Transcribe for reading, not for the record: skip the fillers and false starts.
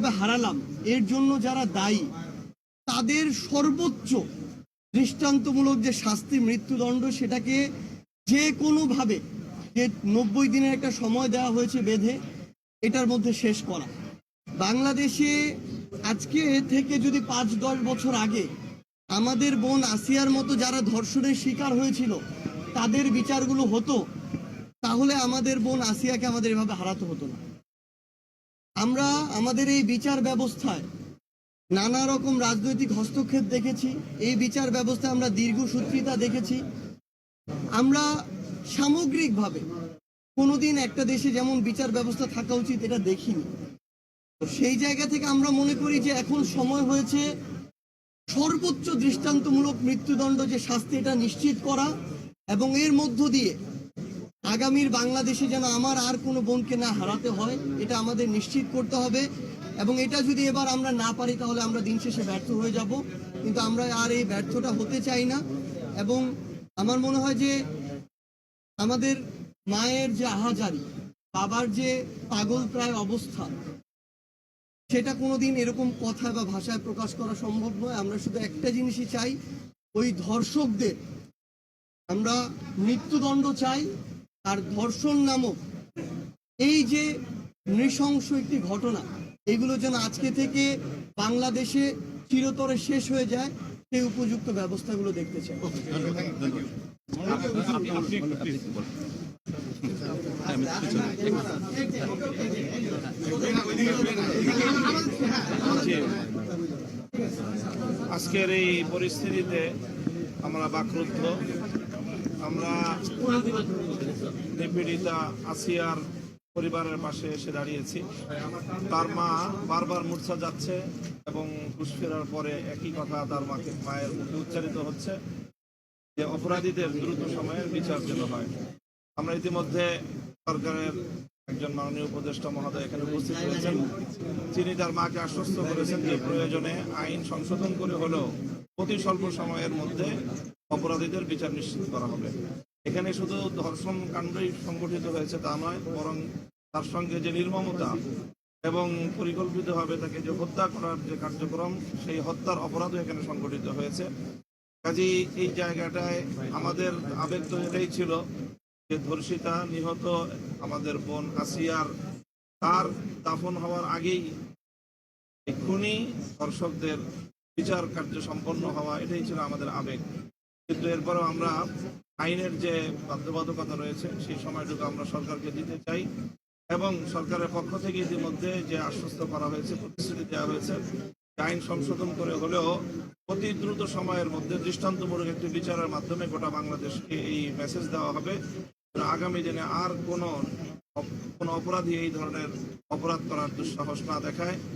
যেভাবে হারালাম এর জন্য যারা দায়ী তাদের সর্বোচ্চ দৃষ্টান্তমূলক যে শাস্তি মৃত্যুদণ্ড সেটাকে যে কোনোভাবে যে 90 দিনের একটা সময় দেওয়া হয়েছে বেঁধে এটার মধ্যে শেষ করা। বাংলাদেশে আজকে থেকে যদি 5-10 বছর আগে আমাদের বোন আসিয়ার মতো যারা ধর্ষণের শিকার হয়েছিল তাদের বিচারগুলো হতো, তাহলে আমাদের বোন আসিয়াকে আমাদের এভাবে হারাতে হতো না। আমরা আমাদের এই বিচার ব্যবস্থায় নানা রকম রাজনৈতিক হস্তক্ষেপ দেখেছি, এই বিচার ব্যবস্থায় আমরা দীর্ঘসূত্রিতা দেখেছি। আমরা সামগ্রিকভাবে কোনোদিন একটা দেশে যেমন বিচার ব্যবস্থা থাকা উচিত এটা দেখিনি। সেই জায়গা থেকে আমরা মনে করি যে এখন সময় হয়েছে সর্বোচ্চ দৃষ্টান্তমূলক মৃত্যুদণ্ড যে শাস্তি এটা নিশ্চিত করা, এবং এর মধ্য দিয়ে আগামীর বাংলাদেশে যেন আমার আর কোনো বোনকে না হারাতে হয় এটা আমাদের নিশ্চিত করতে হবে। এবং এটা যদি এবার আমরা না পারি তাহলে আমরা দিন শেষে ব্যর্থ হয়ে যাব, কিন্তু আমরা আর এই ব্যর্থটা হতে চাই না। এবং আমার মনে হয় যে আমাদের মায়ের যে আহাজারি, বাবার যে পাগল প্রায় অবস্থা, সেটা কোনোদিন এরকম কথা বা ভাষায় প্রকাশ করা সম্ভব নয়। আমরা শুধু একটা জিনিসই চাই, ওই ধর্ষকদের আমরা মৃত্যুদণ্ড চাই। আর ধর্ষণ নামক এই যে নৃশংস একটি ঘটনা, এগুলো যেন আজকে থেকে বাংলাদেশে চিরতরে শেষ হয়ে যায়, সেই উপযুক্ত ব্যবস্থাগুলো দেখতে চাই। আজকের এই পরিস্থিতিতে আমরা বাকরুদ্ধ। আমরা নিপীড়িতা আসিয়ার পরিবারের পাশে এসে দাঁড়িয়েছি। তার মা বারবার মূর্ছা যাচ্ছে এবং হুঁশ ফেরার পরে একই কথা তার মায়ের মুখে উচ্চারিত হচ্ছে যে অপরাধীদের দ্রুত সময়ে বিচার যেন হয়। আমরা ইতিমধ্যে সরকারের একজন মাননীয় উপদেষ্টা মহোদয় এখানে উপস্থিত হয়েছেন। তিনি তার মাকে আশ্বস্ত করেছেন যে প্রয়োজনে আইন সংশোধন করে হলেও অতি স্বল্প সময়ের মধ্যে অপরাধীদের বিচার নিশ্চিত করা হবে। এখানে শুধু ধর্ষণ কাণ্ডই সংগঠিত হয়েছে তা নয়, বরং তার সঙ্গে যে নির্মমতা এবং পরিকল্পিতভাবে তাকে যে হত্যা করার যে কার্যক্রম, সেই হত্যার অপরাধও এখানে সংগঠিত হয়েছে। কাজেই এই জায়গাটায় আমাদের আবেগ তো এটাই ছিল যে ধর্ষিতা নিহত আমাদের বোন আসিয়ার তার দাফন হওয়ার আগেই খুনি ধর্ষকদের বিচার কার্য সম্পন্ন হওয়া, এটাই ছিল আমাদের আবেগ। কিন্তু এরপরও আমরা আইনের যে বাধ্যবাধকতা রয়েছে সেই সময়টুকু আমরা সরকারকে দিতে চাই, এবং সরকারের পক্ষ থেকে ইতিমধ্যে যে আশ্বস্ত করা হয়েছে, প্রতিশ্রুতি দেওয়া হয়েছে, আইন সংশোধন করে হলেও অতি দ্রুত সময়ের মধ্যে দৃষ্টান্তমূলক একটি বিচারের মাধ্যমে গোটা বাংলাদেশকে এই মেসেজ দেওয়া হবে আগামী দিনে আর কোনো অপরাধী এই ধরনের অপরাধ করার দুঃসাহস না দেখায়।